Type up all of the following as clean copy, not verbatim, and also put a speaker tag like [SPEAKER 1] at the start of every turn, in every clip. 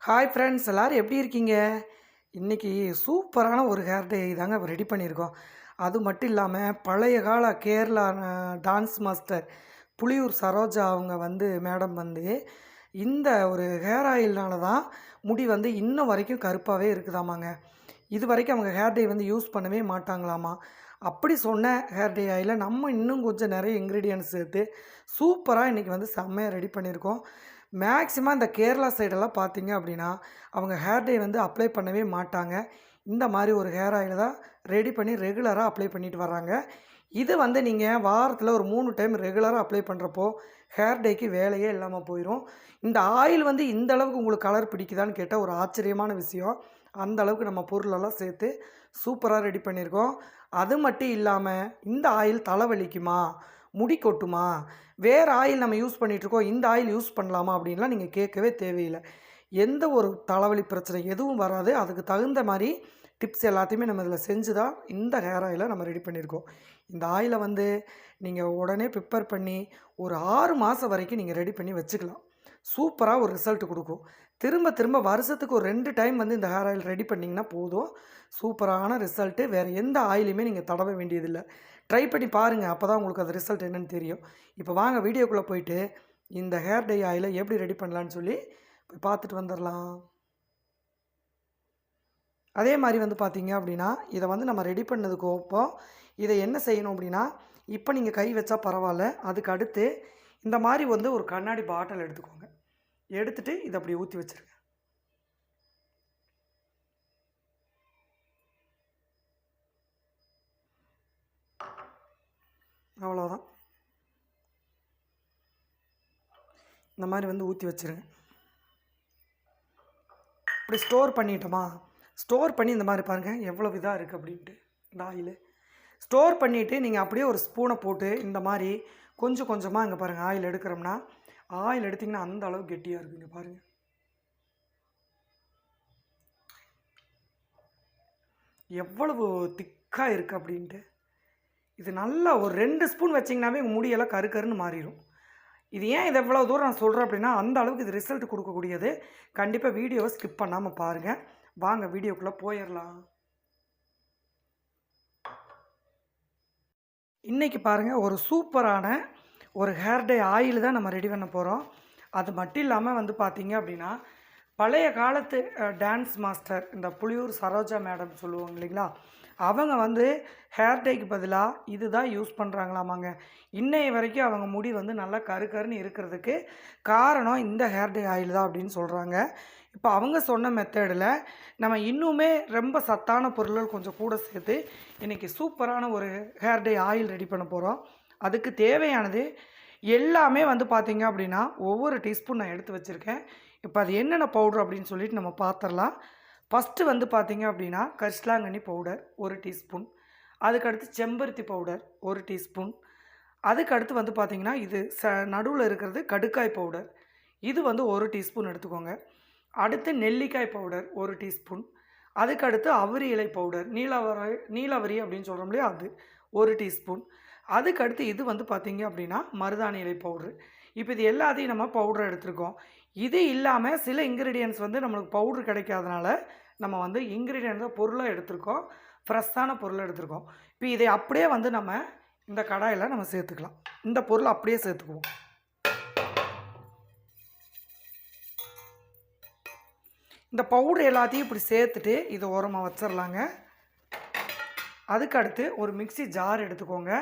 [SPEAKER 1] Hi friends, எல்லோரும் எப்படி இருக்கீங்க? இன்றைக்கி சூப்பரான ஒரு ஹேர் டே தாங்க ரெடி பண்ணியிருக்கோம். அது மட்டும் இல்லாமல் பழைய கால கேரளா டான்ஸ் மாஸ்டர் புலியூர் சரோஜா அவங்க மேடம் இந்த ஒரு ஹேர் ஆயில்னால தான் முடி இன்னும் வரைக்கும் கருப்பாகவே இருக்குதாமாங்க. இது வரைக்கும் அவங்க ஹேர் டே யூஸ் பண்ணவே மாட்டாங்களாமா. அப்படி சொன்ன ஹேர் டே ஆயிலை நம்ம இன்னும் கொஞ்சம் நிறைய இன்க்ரீடியன்ட்ஸ் சேர்த்து சூப்பராக இன்றைக்கி செம்மையாக ரெடி பண்ணியிருக்கோம். மேக்ஸிமம் இந்த கேரளா சைடெல்லாம் பார்த்தீங்க அப்படின்னா அவங்க ஹேர் டே அப்ளை பண்ணவே மாட்டாங்க. இந்த மாதிரி ஒரு ஹேர் ஆயில் தான் ரெடி பண்ணி ரெகுலராக அப்ளை பண்ணிட்டு வர்றாங்க. இது நீங்கள் வாரத்தில் ஒரு 3 டைம் ரெகுலராக அப்ளை பண்ணுறப்போ ஹேர் டேக்கு வேலையே இல்லாமல் போயிடும். இந்த ஆயில் இந்த அளவுக்கு உங்களுக்கு கலர் பிடிக்குதான்னு கேட்டால் ஒரு ஆச்சரியமான விஷயம். அந்த அளவுக்கு நம்ம பொருளெல்லாம் சேர்த்து சூப்பராக ரெடி பண்ணியிருக்கோம். அது மட்டும் இல்லாமல் இந்த ஆயில் தலைவலிக்குமா, முடி கொட்டுமா, வேறு ஆயில் நம்ம யூஸ் பண்ணிகிட்ருக்கோம், இந்த ஆயில் யூஸ் பண்ணலாமா அப்படின்லாம் நீங்கள் கேட்கவே தேவையில்லை. எந்த ஒரு தலைவலி பிரச்சனை எதுவும் வராது. அதுக்கு தகுந்த மாதிரி டிப்ஸ் எல்லாத்தையுமே நம்ம இதில் செஞ்சு தான் இந்த ஹேர் ஆயிலை நம்ம ரெடி பண்ணியிருக்கோம். இந்த ஆயிலை நீங்கள் உடனே ப்ரிப்பேர் பண்ணி ஒரு 6 மாதம் வரைக்கும் நீங்கள் ரெடி பண்ணி வச்சுக்கலாம். சூப்பராக ஒரு ரிசல்ட் கொடுக்கும். திரும்ப திரும்ப வருஷத்துக்கு ஒரு 2 டைம் இந்த ஹேர் ஆயில் ரெடி பண்ணிங்கன்னா போதும். சூப்பரான ரிசல்ட்டு. வேறு எந்த ஆயிலுமே நீங்கள் தடவ வேண்டியதில்லை. ட்ரை பண்ணி பாருங்கள். அப்போ தான் உங்களுக்கு அது ரிசல்ட் என்னென்னு தெரியும். இப்போ வாங்க வீடியோக்குள்ளே போயிட்டு இந்த ஹேர் டை ஆயிலை எப்படி ரெடி பண்ணலான்னு சொல்லி போய் பார்த்துட்டு வந்துடலாம். அதே மாதிரி பார்த்தீங்க அப்படின்னா இதை நம்ம ரெடி பண்ணதுக்கு அப்புறம் இதை என்ன செய்யணும் அப்படின்னா, இப்போ நீங்கள் கை வச்சா பரவாயில்ல, அதுக்கு அடுத்து இந்த மாதிரி ஒரு கண்ணாடி பாட்டில் எடுத்துக்கோங்க. எடுத்துகிட்டு இதை அப்படி ஊற்றி வச்சுருங்க. அவ்வளோதான். இந்த மாதிரி ஊற்றி வச்சுருங்க. இப்படி ஸ்டோர் பண்ணிட்டோமா, ஸ்டோர் பண்ணி இந்த மாதிரி பாருங்கள் எவ்வளோ இதாக இருக்குது அப்படின்ட்டு. இந்த ஆயில் ஸ்டோர் பண்ணிவிட்டு நீங்கள் அப்படியே ஒரு ஸ்பூனை போட்டு இந்த மாதிரி கொஞ்சம் கொஞ்சமாக இங்கே பாருங்கள் ஆயில் எடுக்கிறோம்னா, ஆயில் எடுத்திங்கன்னா அந்த அளவு கெட்டியாக இருக்குங்க பாருங்கள். எவ்வளவு திக்காக இருக்குது அப்படின்ட்டு. இது நல்லா ஒரு 2 ஸ்பூன் வச்சிங்கனாவே உங்கள் முடியெல்லாம் கருன்னு மாறிடும். இது ஏன் இதை எவ்வளோ தூரம் நான் சொல்கிறேன் அப்படின்னா, அந்த அளவுக்கு இது ரிசல்ட் கொடுக்கக்கூடியது. கண்டிப்பாக வீடியோவை ஸ்கிப் பண்ணாமல் பாருங்கள். வாங்க வீடியோக்குள்ளே போயிடலாம். இன்றைக்கி பாருங்கள் ஒரு சூப்பரான ஒரு ஹேர் டே ஆயில் தான் நம்ம ரெடி பண்ண போகிறோம். அது மட்டும் இல்லாமல் பார்த்தீங்க அப்படின்னா, பழைய காலத்து டான்ஸ் மாஸ்டர் இந்த புலியூர் சரோஜா மேடம் சொல்லுவாங்க இல்லைங்களா, அவங்க ஹேர் டேக்கு பதிலாக இது தான் யூஸ் பண்ணுறாங்களாமாங்க. இன்னைய வரைக்கும் அவங்க முடி நல்லா கருன்னு இருக்கிறதுக்கு காரணம் இந்த ஹேர் டே ஆயில் தான் அப்படின்னு சொல்கிறாங்க. இப்போ அவங்க சொன்ன மெத்தடில் நம்ம இன்னுமே ரொம்ப சத்தான பொருள்கள் கொஞ்சம் கூட சேர்த்து இன்றைக்கி சூப்பரான ஒரு ஹேர் டே ஆயில் ரெடி பண்ண போகிறோம். அதுக்கு தேவையானது எல்லாமே பார்த்திங்க அப்படின்னா ஒவ்வொரு டீஸ்பூன் நான் எடுத்து வச்சுருக்கேன். இப்போ அது என்னென்ன பவுட்ரு அப்படின்னு சொல்லிட்டு நம்ம பார்த்துடலாம். ஃபஸ்ட்டு பார்த்திங்க அப்படின்னா கரிசலாங்கண்ணி பவுடர் 1 டீஸ்பூன், அதுக்கடுத்து செம்பருத்தி பவுடர் 1 டீஸ்பூன், அதுக்கடுத்து பார்த்திங்கன்னா இது நடுவில் இருக்கிறது கடுக்காய் பவுடர், இது 1 டீஸ்பூன் எடுத்துக்கோங்க. அடுத்து நெல்லிக்காய் பவுடர் 1 டீஸ்பூன், அதுக்கடுத்து அவுரி இலை பவுடர், நீலவரி அப்படின்னு சொல்கிறோம் இல்லையா, அது 1 டீஸ்பூன், அதுக்கடுத்து இது பார்த்திங்க அப்படின்னா மருதாணி இலை பவுட்ரு. இப்போ இது எல்லாத்தையும் நம்ம பவுடர் எடுத்துருக்கோம். இது இல்லாமல் சில இன்க்ரீடியன்ட்ஸ் நம்மளுக்கு பவுட்ரு கிடைக்காதனால நம்ம இன்க்ரீடியன்ட்ஸை பொருளாக எடுத்துருக்கோம், ஃப்ரெஷ்ஷான பொருளை எடுத்துருக்கோம். இப்போ இதை அப்படியே நம்ம இந்த கடாயில் நம்ம சேர்த்துக்கலாம். இந்த பொருளை அப்படியே சேர்த்துக்குவோம். இந்த பவுட்ரு எல்லாத்தையும் இப்படி சேர்த்துட்டு இதை ஓரமாக வச்சிடலாங்க. அதுக்கடுத்து ஒரு மிக்ஸி ஜார் எடுத்துக்கோங்க.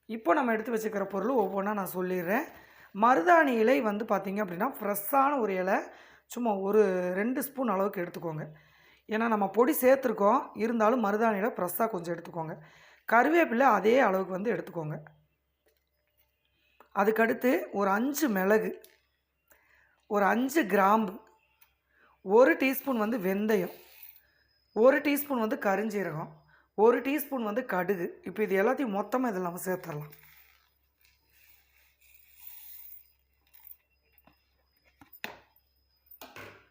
[SPEAKER 1] இப்போ நம்ம எடுத்து வச்சுக்கிற பொருள் ஒவ்வொன்றா நான் சொல்லிடுறேன். மருதாணி இலை பார்த்திங்க அப்படின்னா ஃப்ரெஷ்ஷான ஒரு இலை, சும்மா ஒரு 2 ஸ்பூன் அளவுக்கு எடுத்துக்கோங்க. ஏன்னா நம்ம பொடி சேர்த்துருக்கோம், இருந்தாலும் மருதாணி இலை ஃப்ரெஷ்ஷாக கொஞ்சம் எடுத்துக்கோங்க. கருவேப்பிலை அதே அளவுக்கு எடுத்துக்கோங்க. அதுக்கடுத்து ஒரு 5 மிளகு, ஒரு 5 கிராம்பு, 1 டீஸ்பூன் வெந்தயம், 1 டீஸ்பூன் கருஞ்சீரகம், 1 டீஸ்பூன் கடுகு. இப்போ இது எல்லாத்தையும் மொத்தமாக இதில் நம்ம சேர்த்துடலாம்.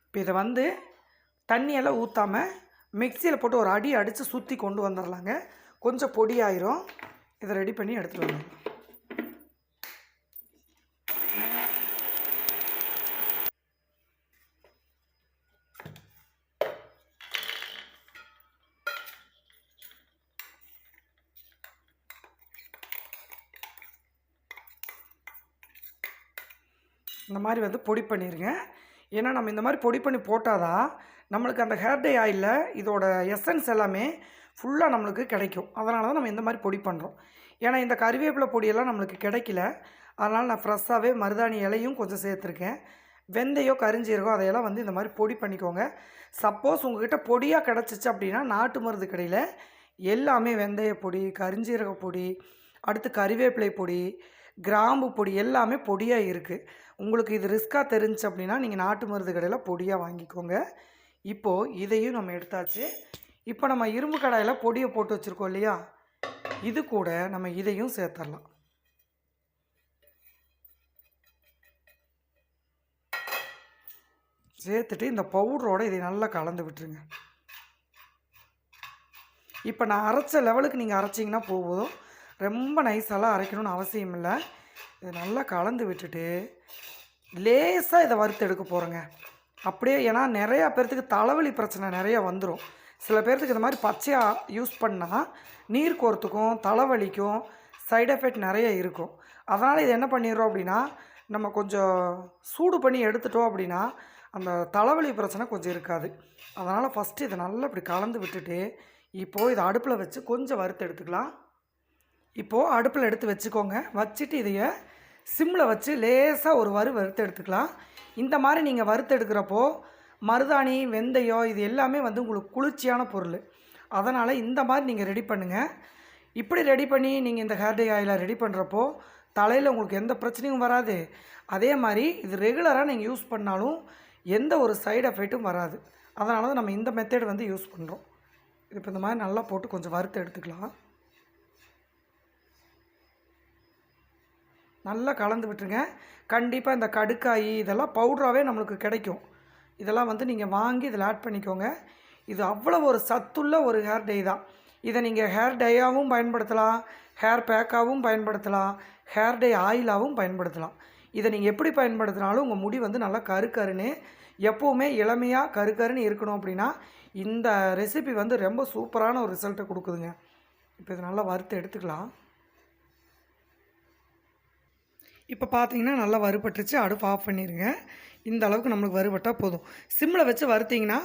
[SPEAKER 1] இப்போ இதை தண்ணியெல்லாம் ஊற்றாமல் மிக்சியில் போட்டு ஒரு அடி அடித்து சுற்றி கொண்டு வந்துடலாங்க. கொஞ்சம் பொடியாயிரும். இதை ரெடி பண்ணி எடுத்துகிட்டு வந்துடலாம். இந்த மாதிரி வந்து பொடி பண்ணிடுங்க. ஏன்னா நம்ம இந்த மாதிரி பொடி பண்ணி போட்டால் தான் நம்மளுக்கு அந்த ஹேர் டை ஆயிலில் இதோட எசன்ஸ் எல்லாமே ஃபுல்லாக நம்மளுக்கு கிடைக்கும். அதனால தான் நம்ம இந்த மாதிரி பொடி பண்ணுறோம். ஏன்னா இந்த கறிவேப்பிலை பொடியெல்லாம் நம்மளுக்கு கிடைக்கல. அதனால் நான் ஃப்ரெஷ்ஷாகவே மருதாணி இலையும் கொஞ்சம் சேர்த்துருக்கேன். வெந்தயம், கருஞ்சீரகம் அதையெல்லாம் வந்து இந்த மாதிரி பொடி பண்ணிக்கோங்க. சப்போஸ் உங்கள்கிட்ட பொடியாக கிடச்சிச்சு அப்படின்னா நாட்டு மருந்து கடையில் எல்லாமே வெந்தய பொடி, கருஞ்சீரக பொடி, அடுத்து கறிவேப்பிலை பொடி, கிராம்பு பொடி எல்லாமே பொடியாக இருக்குது. உங்களுக்கு இது ரிஸ்க்காக தெரிஞ்சுச்சு அப்படின்னா நீங்கள் நாட்டு மருந்து கடையில் பொடியாக வாங்கிக்கோங்க. இப்போது இதையும் நம்ம எடுத்தாச்சு. இப்போ நம்ம இரும்பு கடாயில் பொடியை போட்டு வச்சுருக்கோம் இல்லையா, இது கூட நம்ம இதையும் சேர்த்துடலாம். சேர்த்துட்டு இந்த பவுடரோடு இதை நல்லா கலந்து விட்டுருங்க. இப்போ நான் அரைச்ச லெவலுக்கு நீங்கள் அரைச்சிங்கன்னா போதும். ரொம்ப நைஸாலாம் அரைக்கணும்னு அவசியம் இல்லை. இதை நல்லா கலந்து விட்டுட்டு லேசாக இதை வறுத்து எடுக்க போகிறேங்க. அப்படியே ஏன்னா நிறையா பேர்த்துக்கு தலைவலி பிரச்சனை நிறையா வந்துடும். சில பேர்த்துக்கு இந்த மாதிரி பச்சையாக யூஸ் பண்ணால் நீர் கோர்த்துக்கும் தலைவலிக்கும் சைடு எஃபெக்ட் நிறைய இருக்கும். அதனால் இது என்ன பண்ணிடுறோம் அப்படின்னா நம்ம கொஞ்சம் சூடு பண்ணி எடுத்துட்டோம் அப்படின்னா அந்த தலைவலி பிரச்சனை கொஞ்சம் இருக்காது. அதனால் ஃபஸ்ட்டு இதை நல்லா இப்படி கலந்து விட்டுட்டு இப்போது இதை அடுப்பில் வச்சு கொஞ்சம் வறுத்து எடுத்துக்கலாம். இப்போது அடுப்பில் எடுத்து வச்சுக்கோங்க. வச்சுட்டு இதையை சிம்மில் வச்சு லேசாக ஒரு வறுத்து எடுத்துக்கலாம். இந்த மாதிரி நீங்கள் வறுத்து எடுக்கிறப்போ மருதாணி, வெந்தயம் இது எல்லாமே வந்து உங்களுக்கு குளிர்ச்சியான பொருள். அதனால் இந்த மாதிரி நீங்கள் ரெடி பண்ணுங்கள். இப்படி ரெடி பண்ணி நீங்கள் இந்த ஹேர் டை ஆயிலை ரெடி பண்ணுறப்போ தலையில் உங்களுக்கு எந்த பிரச்சனையும் வராது. அதே மாதிரி இது ரெகுலராக நீங்கள் யூஸ் பண்ணாலும் எந்த ஒரு சைடு எஃபெக்ட்டும் வராது. அதனால தான் நம்ம இந்த மெத்தட் வந்து யூஸ் பண்ணுறோம். இது இப்போ இந்த மாதிரி நல்லா போட்டு கொஞ்சம் வறுத்து எடுத்துக்கலாம். நல்லா கலந்து விட்டுருங்க. கண்டிப்பாக இந்த கடுக்காய் இதெல்லாம் பவுடராகவே நம்மளுக்கு கிடைக்கும். இதெல்லாம் வந்து நீங்கள் வாங்கி இதில் ஆட் பண்ணிக்கோங்க. இது அவ்வளோ ஒரு சத்துள்ள ஒரு ஹேர் டை தான். இதை நீங்கள் ஹேர் டையாகவும் பயன்படுத்தலாம், ஹேர் பேக்காகவும் பயன்படுத்தலாம், ஹேர் டை ஆயிலாகவும் பயன்படுத்தலாம். இதை நீங்கள் எப்படி பயன்படுத்தினாலும் உங்கள் முடி வந்து நல்லா கருன்னு எப்போவுமே இளமையாக கருன்னு இருக்கணும் அப்படின்னா இந்த ரெசிபி வந்து ரொம்ப சூப்பரான ஒரு ரிசல்ட்டை கொடுக்குதுங்க. இப்போ இதை நல்லா வறுத்து எடுத்துக்கலாம். இப்போ பார்த்தீங்கன்னா நல்லா வறுபட்டுருச்சு. அடுப்பு ஆஃப் பண்ணிடுங்க. இந்த அளவுக்கு நம்மளுக்கு வறுபட்டால் போதும். சிம்மில் வச்சு வறுத்திங்கன்னா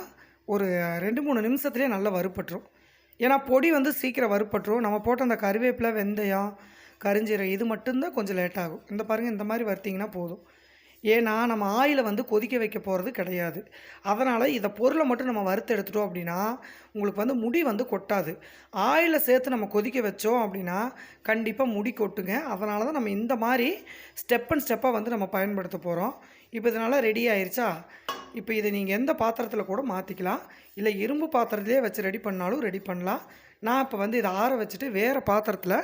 [SPEAKER 1] ஒரு 2-3 நிமிஷத்துலேயே நல்லா வறுபட்டுரும். ஏன்னா பொடி வந்து சீக்கிரம் வறுபட்டுரும். நம்ம போட்ட அந்த கறிவேப்பிலை, வெந்தயம், கருஞ்சீரகம் இது மட்டும்தான் கொஞ்சம் லேட் ஆகும். இந்த பாருங்கள், இந்த மாதிரி வறுத்திங்கன்னா போதும். ஏன்னா நம்ம ஆயிலை வந்து கொதிக்க வைக்க போகிறது கிடையாது. அதனால் இதை பொருளை மட்டும் நம்ம வறுத்து எடுத்துட்டோம் அப்படின்னா உங்களுக்கு வந்து முடி வந்து கொட்டாது. ஆயிலை சேர்த்து நம்ம கொதிக்க வச்சோம் அப்படின்னா கண்டிப்பாக முடி கொட்டுங்க. அதனால தான் நம்ம இந்த மாதிரி ஸ்டெப் அண்ட் ஸ்டெப்பாக வந்து நம்ம பயன்படுத்த போகிறோம். இப்போ இதனால் ரெடி ஆயிடுச்சா? இப்போ இதை நீங்கள் எந்த பாத்திரத்தில் கூட மாற்றிக்கலாம். இல்லை இரும்பு பாத்திரத்திலே வச்சு ரெடி பண்ணாலும் ரெடி பண்ணலாம். நான் இப்போ வந்து இதை ஆற வச்சுட்டு வேறு பாத்திரத்தில்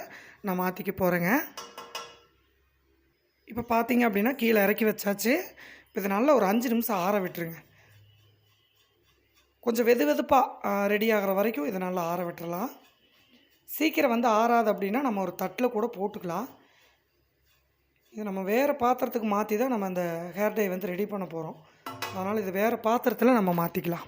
[SPEAKER 1] நான் மாற்றிக்க போகிறேங்க. இப்போ பார்த்தீங்க அப்படின்னா கீழே இறக்கி வச்சாச்சு. இப்போ இதை நல்லா ஒரு 5 நிமிஷம் ஆற விட்டுருங்க. கொஞ்சம் வெதுப்பாக ரெடி ஆகிற வரைக்கும் இதை நல்லா ஆற விட்டுறலாம். சீக்கிரம் வந்து ஆறாது அப்படின்னா நம்ம ஒரு தட்டில் கூட போட்டுக்கலாம். இது நம்ம வேறு பாத்திரத்துக்கு மாற்றி தான் நம்ம அந்த ஹேர் டை வந்து ரெடி பண்ண போகிறோம். அதனால் இது வேறு பாத்திரத்தில் நம்ம மாற்றிக்கலாம்.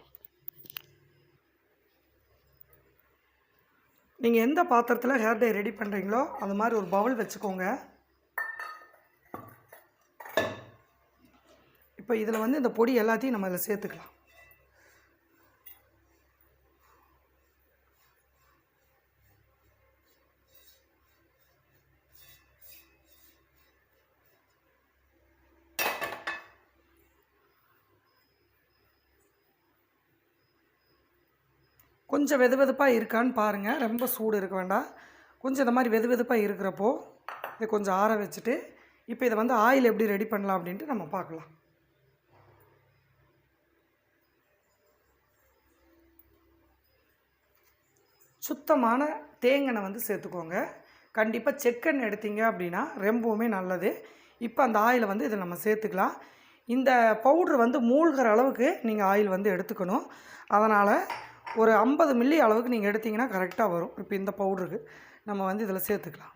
[SPEAKER 1] நீங்கள் எந்த பாத்திரத்தில் ஹேர் டை ரெடி பண்ணுறீங்களோ அது மாதிரி ஒரு பவுல் வச்சுக்கோங்க. இப்போ இதில் வந்து இந்த பொடி எல்லாத்தையும் நம்ம இதில் சேர்த்துக்கலாம். கொஞ்சம் வெதுப்பாக இருக்கான்னு பாருங்கள். ரொம்ப சூடு இருக்க வேண்டாம். கொஞ்சம் இந்த மாதிரி வெதுப்பாக இருக்கிறப்போ இதை கொஞ்சம் ஆற வச்சுட்டு இப்போ இதை வந்து ஆயில் எப்படி ரெடி பண்ணலாம் அப்படின்ட்டு நம்ம பார்க்கலாம். சுத்தமான தேங்காய் வந்து சேர்த்துக்கோங்க. கண்டிப்பாக செக்கெண்ணெய் எடுத்தீங்க அப்படின்னா ரொம்பவுமே நல்லது. இப்போ அந்த ஆயிலை வந்து இதை நம்ம சேர்த்துக்கலாம். இந்த பவுட்ரு வந்து மூழ்கிற அளவுக்கு நீங்கள் ஆயில் வந்து எடுத்துக்கணும். அதனால் ஒரு 50 மில்லி அளவுக்கு நீங்கள் எடுத்திங்கன்னா கரெக்டாக வரும். இப்போ இந்த பவுட்ருக்கு நம்ம வந்து இதில் சேர்த்துக்கலாம்.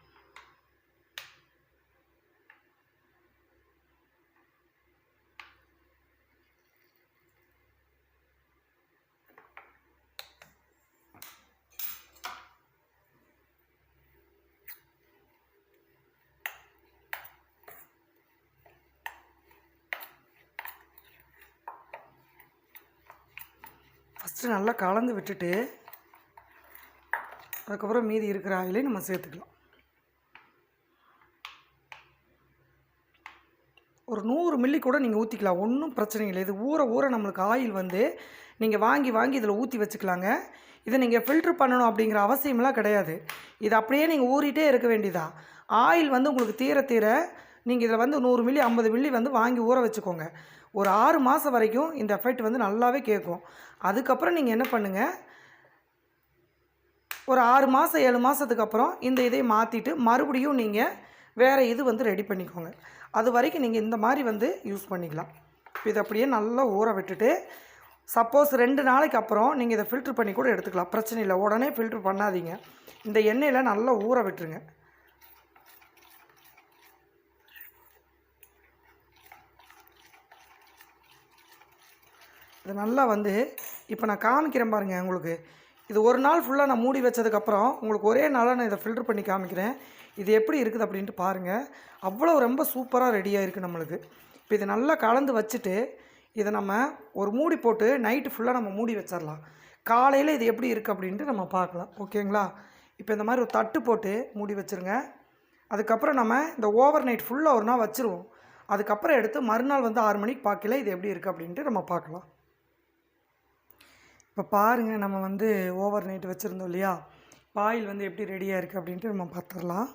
[SPEAKER 1] ஃபஸ்ட்டு நல்லா கலந்து விட்டுட்டு அதுக்கப்புறம் மீதி இருக்கிற ஆயிலையும் நம்ம சேர்த்துக்கலாம். ஒரு 100 மில்லி கூட நீங்கள் ஊற்றிக்கலாம், ஒன்றும் பிரச்சனை இல்லை. இது ஊற ஊற நம்மளுக்கு ஆயில் வந்து நீங்கள் வாங்கி வாங்கி இதில் ஊற்றி வச்சுக்கலாங்க. இதை நீங்கள் ஃபில்ட்ரு பண்ணணும் அப்படிங்கிற அவசியமெல்லாம் கிடையாது. இது அப்படியே நீங்கள் ஊறிட்டே இருக்க வேண்டியதா. ஆயில் வந்து உங்களுக்கு தீர தீர நீங்கள் இதில் வந்து 100 மில்லி 50 மில்லி வந்து வாங்கி ஊற வச்சுக்கோங்க. ஒரு 6 மாதம் வரைக்கும் இந்த எஃபெக்ட் வந்து நல்லாவே கேட்கும். அதுக்கப்புறம் நீங்கள் என்ன பண்ணுங்கள், ஒரு 6 மாதம் 7 மாதத்துக்கு அப்புறம் இந்த இதை மாற்றிட்டு மறுபடியும் நீங்கள் வேறு இது வந்து ரெடி பண்ணிக்கோங்க. அது வரைக்கும் நீங்கள் இந்த மாதிரி வந்து யூஸ் பண்ணிக்கலாம். இதை அப்படியே நல்லா ஊற விட்டுட்டு சப்போஸ் 2 நாளைக்கு அப்புறம் நீங்கள் இதை ஃபில்ட்ரு பண்ணி கூட எடுத்துக்கலாம், பிரச்சனை இல்லை. உடனே ஃபில்ட்ரு பண்ணாதீங்க, இந்த எண்ணெயில் நல்லா ஊற விட்டுருங்க. இது நல்லா வந்து இப்போ நான் காமிக்கிறேன் பாருங்கள் உங்களுக்கு. இது ஒரு நாள் ஃபுல்லாக நான் மூடி வச்சதுக்கப்புறம் உங்களுக்கு ஒரே நாளாக நான் இதை ஃபில்ட்ரு பண்ணி காமிக்கிறேன். இது எப்படி இருக்குது அப்படின்ட்டு பாருங்கள். அவ்வளோ ரொம்ப சூப்பராக ரெடியாக இருக்குது நம்மளுக்கு. இப்போ இதை நல்லா கலந்து வச்சுட்டு இதை நம்ம ஒரு மூடி போட்டு நைட்டு ஃபுல்லாக நம்ம மூடி வச்சிடலாம். காலையில் இது எப்படி இருக்குது அப்படின்ட்டு நம்ம பார்க்கலாம், ஓகேங்களா? இப்போ இந்த மாதிரி ஒரு தட்டு போட்டு மூடி வச்சுருங்க. அதுக்கப்புறம் நம்ம இந்த ஓவர் நைட் ஃபுல்லாக ஒரு நாள் வச்சுருவோம். அதுக்கப்புறம் எடுத்து மறுநாள் வந்து 6 மணிக்கு பார்க்கல இது எப்படி இருக்குது அப்படின்ட்டு நம்ம பார்க்கலாம். இப்போ பாருங்கள், நம்ம வந்து ஓவர் நைட் வச்சுருந்தோம் இல்லையா, ஆயில் வந்து எப்படி ரெடியாக இருக்குது அப்படின்ட்டு நம்ம பார்த்துடலாம்.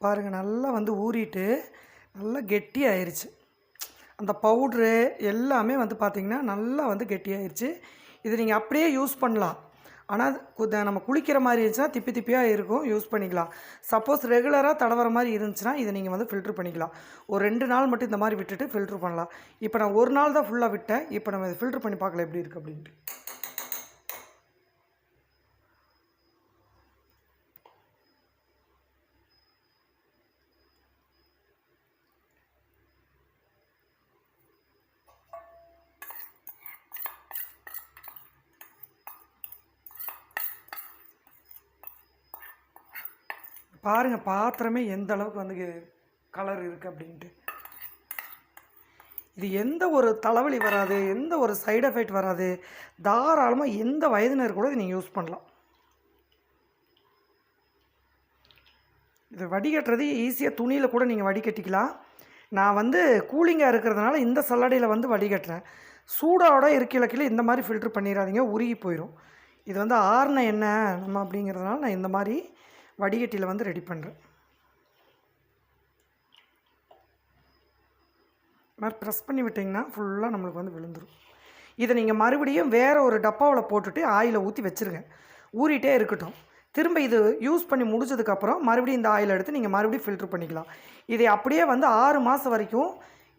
[SPEAKER 1] பாருங்கள், நல்லா வந்து ஊறிட்டு நல்லா கெட்டி ஆயிடுச்சு. அந்த பவுட்ரு எல்லாமே வந்து பார்த்திங்கன்னா நல்லா வந்து கெட்டியாயிருச்சு. இது நீங்கள் அப்படியே யூஸ் பண்ணலாம். ஆனால் நம்ம குளிக்கிற மாதிரி இருந்துச்சுன்னா திப்பி திப்பியாக இருக்கும், யூஸ் பண்ணிக்கலாம். சப்போஸ் ரெகுலராக தடவுற மாதிரி இருந்துச்சுன்னா இதை நீங்கள் வந்து ஃபில்ட்ரு பண்ணிக்கலாம். ஒரு 2 நாள் மட்டும் இந்த மாதிரி விட்டுட்டு ஃபில்ட்ரு பண்ணலாம். இப்போ நான் ஒரு நாள் தான் ஃபுல்லாக விட்டேன். இப்போ நம்ம இதை ஃபில்ட்ரு பண்ணி பார்க்கலாம் எப்படி இருக்குது அப்படின்ட்டு. பாருங்கள் பாத்திரமே எந்த அளவுக்கு வந்து கலர் இருக்குது அப்படின்ட்டு. இது எந்த ஒரு தலைவலி வராது, எந்த ஒரு சைடு எஃபெக்ட் வராது. தாராளமாக எந்த வயதினர் கூட இதை நீங்கள் யூஸ் பண்ணலாம். இது வடிகட்டுறது ஈஸியாக துணியில் கூட நீங்கள் வடிகட்டிக்கலாம். நான் வந்து கூலிங்காக இருக்கிறதுனால இந்த சல்லடையில் வந்து வடிகட்டுறேன். சூடோட இருக்கையில் இந்த மாதிரி ஃபில்ட்ரு பண்ணிடாதீங்க, உருகி போயிடும். இது வந்து ஆறுன எண்ணெய் நம்ம அப்படிங்கிறதுனால நான் இந்த மாதிரி வடிகட்டியில் வந்து ரெடி பண்ணுறேன். மாதிரி ப்ரெஸ் பண்ணி விட்டிங்கன்னா ஃபுல்லாக நம்மளுக்கு வந்து விழுந்துடும். இதை நீங்கள் மறுபடியும் வேறு ஒரு டப்பாவில் போட்டுட்டு ஆயிலை ஊற்றி வச்சுருங்க, ஊறிட்டே இருக்கட்டும். திரும்ப இது யூஸ் பண்ணி முடிச்சதுக்கப்புறம் மறுபடியும் இந்த ஆயில் எடுத்து நீங்கள் மறுபடியும் ஃபில்ட்ரு பண்ணிக்கலாம். இதை அப்படியே வந்து 6 மாதம் வரைக்கும்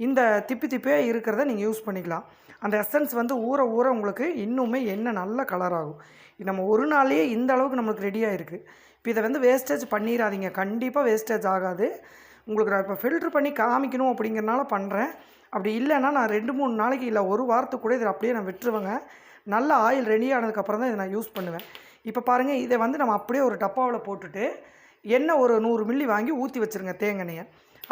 [SPEAKER 1] இந்த திப்பே இருக்கிறத நீங்கள் யூஸ் பண்ணிக்கலாம். அந்த எசன்ஸ் வந்து ஊற ஊற உங்களுக்கு இன்னுமே எண்ணெய் நல்ல கலர் ஆகும். நம்ம ஒரு நாள்லேயே இந்த அளவுக்கு நம்மளுக்கு ரெடியாக இருக்குது. இப்போ இதை வந்து வேஸ்டேஜ் பண்ணிடாதீங்க, கண்டிப்பாக வேஸ்டேஜ் ஆகாது. உங்களுக்கு நான் இப்போ ஃபில்ட்ரு பண்ணி காமிக்கணும் அப்படிங்கிறனால பண்ணுறேன். அப்படி இல்லைன்னா நான் 2-3 நாளைக்கு இல்லை ஒரு வாரத்துக்கு கூட இதை அப்படியே நான் விட்டுருவேங்க. நல்ல ஆயில் ரெடி ஆனதுக்கப்புறம் தான் இதை நான் யூஸ் பண்ணுவேன். இப்போ பாருங்கள், இதை வந்து நம்ம அப்படியே ஒரு டப்பாவில் போட்டுட்டு எண்ணெய் ஒரு 100 மில்லி வாங்கி ஊற்றி வச்சுருங்க, தேங்காய்.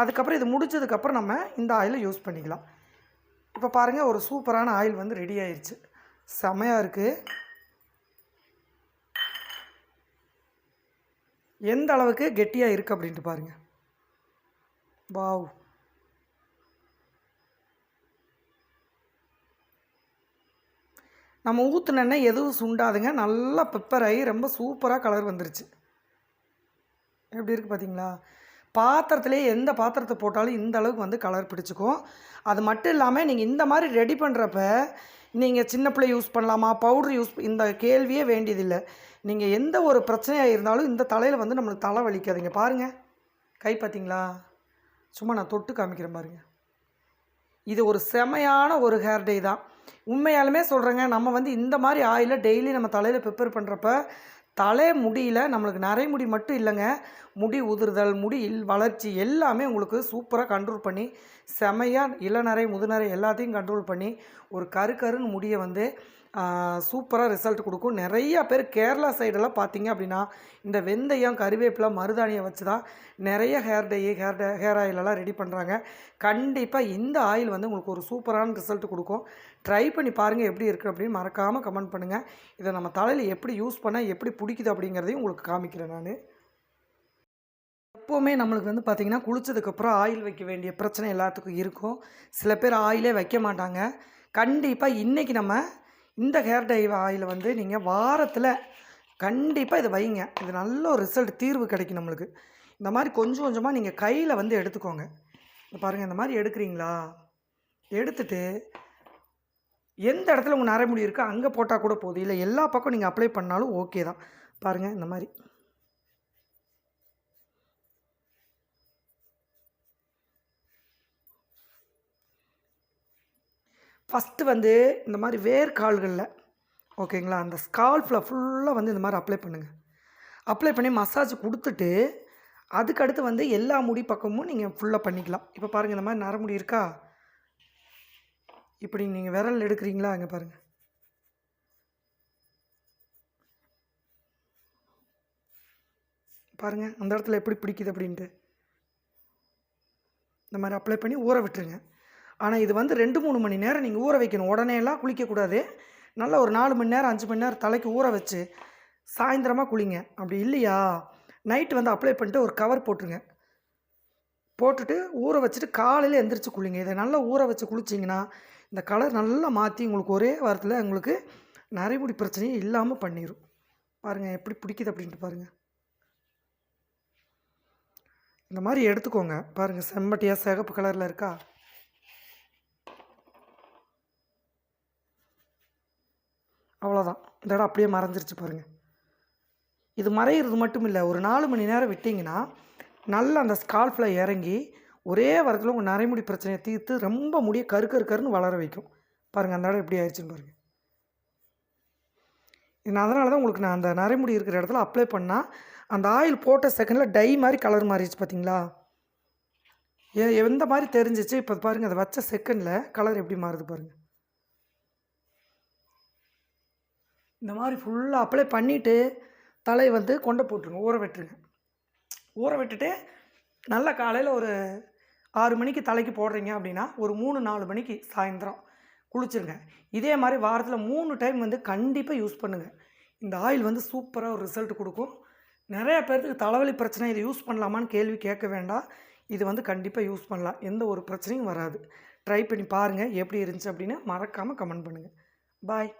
[SPEAKER 1] அதுக்கப்புறம் இது முடிச்சதுக்கப்புறம் நம்ம இந்த ஆயிலை யூஸ் பண்ணிக்கலாம். இப்போ பாருங்கள், ஒரு சூப்பரான ஆயில் வந்து ரெடி ஆயிடுச்சு, செமையாக இருக்குது. எந்த அளவுக்கு கெட்டியாக இருக்குது அப்படின்ட்டு பாருங்கள். வாவ், நம்ம ஊற்றுனோன்னா எதுவும் சுண்டாதுங்க, நல்லா பெப்பர் ஆகி ரொம்ப சூப்பராக கலர் வந்துருச்சு. எப்படி இருக்குது பார்த்தீங்களா? பாத்திரத்துலேயே எந்த பாத்திரத்தை போட்டாலும் இந்த அளவுக்கு வந்து கலர் பிடிச்சிக்கும். அது மட்டும் இல்லாமல் நீங்கள் இந்த மாதிரி ரெடி பண்ணுறப்ப நீங்கள் சின்ன பிள்ளை யூஸ் பண்ணலாமா, பவுட்ரு இந்த கேள்வியே வேண்டியதில்லை. நீங்கள் எந்த ஒரு பிரச்சனையாக இருந்தாலும் இந்த தலையில் வந்து நம்மளுக்கு தலை வலிக்காதுங்க. பாருங்கள், கை பார்த்தீங்களா? சும்மா நான் தொட்டு காமிக்கிறேன் பாருங்கள். இது ஒரு செமையான ஒரு ஹேர் டை தான். உண்மையாலுமே சொல்கிறேங்க, நம்ம வந்து இந்த மாதிரி ஆயிலை டெய்லி நம்ம தலையில் ப்ரிப்பேர் பண்ணுறப்ப தலை முடியில் நம்மளுக்கு நரைமுடி மட்டும் இல்லைங்க, முடி உதிர்தல், முடி வளர்ச்சி எல்லாமே உங்களுக்கு சூப்பராக கண்ட்ரோல் பண்ணி செமையாக இளநரை முதுநரை எல்லாத்தையும் கண்ட்ரோல் பண்ணி ஒரு கருன்னு முடியை வந்து சூப்பராக ரிசல்ட் கொடுக்கும். நிறையா பேர் கேரளா சைடெல்லாம் பார்த்தீங்க அப்படின்னா இந்த வெந்தயம், கறிவேப்பிலை, மருதாணியை வச்சு தான் நிறைய ஹேர் ஆயிலெல்லாம் ரெடி பண்ணுறாங்க. கண்டிப்பாக இந்த ஆயில் வந்து உங்களுக்கு ஒரு சூப்பரான ரிசல்ட் கொடுக்கும். ட்ரை பண்ணி பாருங்கள் எப்படி இருக்குது அப்படின்னு மறக்காமல் கமெண்ட் பண்ணுங்கள். இதை நம்ம தலையில் எப்படி யூஸ் பண்ணால் எப்படி பிடிக்குது அப்படிங்கிறதையும் உங்களுக்கு காமிக்கிறேன் நான். எப்போவுமே நம்மளுக்கு வந்து பார்த்திங்கன்னா குளித்ததுக்கப்புறம் ஆயில் வைக்க வேண்டிய பிரச்சனை எல்லாத்துக்கும் இருக்கும். சில பேர் ஆயிலே வைக்க மாட்டாங்க. கண்டிப்பாக இன்றைக்கி நம்ம இந்த ஹேர் டை ஆயிலை வந்து நீங்கள் வாரத்தில் கண்டிப்பாக இதை வைங்க. இது நல்ல ஒரு ரிசல்ட் தீர்வு கிடைக்கும் நம்மளுக்கு. இந்த மாதிரி கொஞ்சம் கொஞ்சமாக நீங்கள் கையில் வந்து எடுத்துக்கோங்க. பாருங்கள், இந்த மாதிரி எடுக்கிறீங்களா, எடுத்துட்டு எந்த இடத்துல உங்கள் நரைமுடி இருக்கோ அங்கே போட்டால் கூட போதும். இல்லை எல்லா பக்கம் நீங்கள் அப்ளை பண்ணாலும் ஓகே தான். பாருங்கள், இந்த மாதிரி ஃபஸ்ட்டு வந்து இந்த மாதிரி வேர்க்கால்களில் ஓகேங்களா, அந்த ஸ்கால்ஃபில் ஃபுல்லாக வந்து இந்த மாதிரி அப்ளை பண்ணுங்கள். அப்ளை பண்ணி மசாஜ் கொடுத்துட்டு அதுக்கடுத்து வந்து எல்லா முடி பக்கமும் நீங்கள் ஃபுல்லாக பண்ணிக்கலாம். இப்போ பாருங்கள், இந்த மாதிரி நரமுடி இருக்கா, இப்படி நீங்கள் விரல் எடுக்கிறீங்களா, அங்கே பாருங்கள், பாருங்கள் அந்த இடத்துல எப்படி பிடிக்குது அப்படின்ட்டு. இந்த மாதிரி அப்ளை பண்ணி ஊற விட்டுருங்க. ஆனால் இது வந்து 2-3 மணி நேரம் நீங்கள் ஊற வைக்கணும். உடனேலாம் குளிக்கக்கூடாது. நல்லா ஒரு 4 மணி நேரம் 5 மணி நேரம் தலைக்கு ஊற வச்சு சாயந்தரமாக குளிங்க. அப்படி இல்லையா, நைட்டு வந்து அப்ளை பண்ணிட்டு ஒரு கவர் போட்டுருங்க. போட்டுட்டு ஊற வச்சுட்டு காலையில் எந்திரிச்சு குளிங்க. இதை நல்லா ஊற வச்சு குளிச்சிங்கன்னா இந்த கலர் நல்லா மாற்றி உங்களுக்கு ஒரே வாரத்தில் உங்களுக்கு நரைமுடி பிரச்சனையும் இல்லாமல் பண்ணிடும். பாருங்கள் எப்படி பிடிக்குது அப்படின்ட்டு பாருங்கள். இந்த மாதிரி எடுத்துக்கோங்க. பாருங்கள், செம்பட்டியாக சிகப்பு கலரில் இருக்கா, அவ்வளோதான். இந்த இடம் அப்படியே மறைஞ்சிருச்சு பாருங்கள். இது மறையிறது மட்டும் இல்லை, ஒரு 4 மணி நேரம் விட்டிங்கன்னா நல்லா அந்த ஸ்கால்ஃபில் இறங்கி ஒரே வாரத்தில் உங்கள் நரைமுடி பிரச்சனையை தீர்த்து ரொம்ப முடிய கருன்னு வளர வைக்கும். பாருங்கள் அந்த இடம் எப்படி ஆயிடுச்சுன்னு பாருங்கள். அதனால தான் உங்களுக்கு நான் அந்த நரைமுடி இருக்கிற இடத்துல அப்ளை பண்ணால் அந்த ஆயில் போட்ட செகண்டில் டை மாதிரி கலர் மாறிடுச்சு பார்த்தீங்களா, எந்த மாதிரி தெரிஞ்சிச்சு. இப்போ பாருங்கள், அதை வச்ச செகண்டில் கலர் எப்படி மாறுது பாருங்கள். இந்த மாதிரி ஃபுல்லாக அப்ளை பண்ணிவிட்டு தலையை வந்து கொண்டை போட்டுருங்க, ஊற விட்டுருங்க. ஊற விட்டுட்டு நல்லா காலையில் ஒரு 6 மணிக்கு தலைக்கு போடுறீங்க அப்படின்னா ஒரு 3-4 மணிக்கு சாயந்தரம் குளிச்சுருங்க. இதே மாதிரி வாரத்தில் 3 டைம் வந்து கண்டிப்பாக யூஸ் பண்ணுங்கள். இந்த ஆயில் வந்து சூப்பராக ஒரு ரிசல்ட் கொடுக்கும். நிறையா பேர்த்துக்கு தலைவலி பிரச்சனை, இதை யூஸ் பண்ணலாமான்னு கேள்வி கேட்க வேண்டாம். இது வந்து கண்டிப்பாக யூஸ் பண்ணலாம், எந்த ஒரு பிரச்சனையும் வராது. ட்ரை பண்ணி பாருங்கள் எப்படி இருந்துச்சு அப்படின்னு மறக்காமல் கமெண்ட் பண்ணுங்கள். பாய்.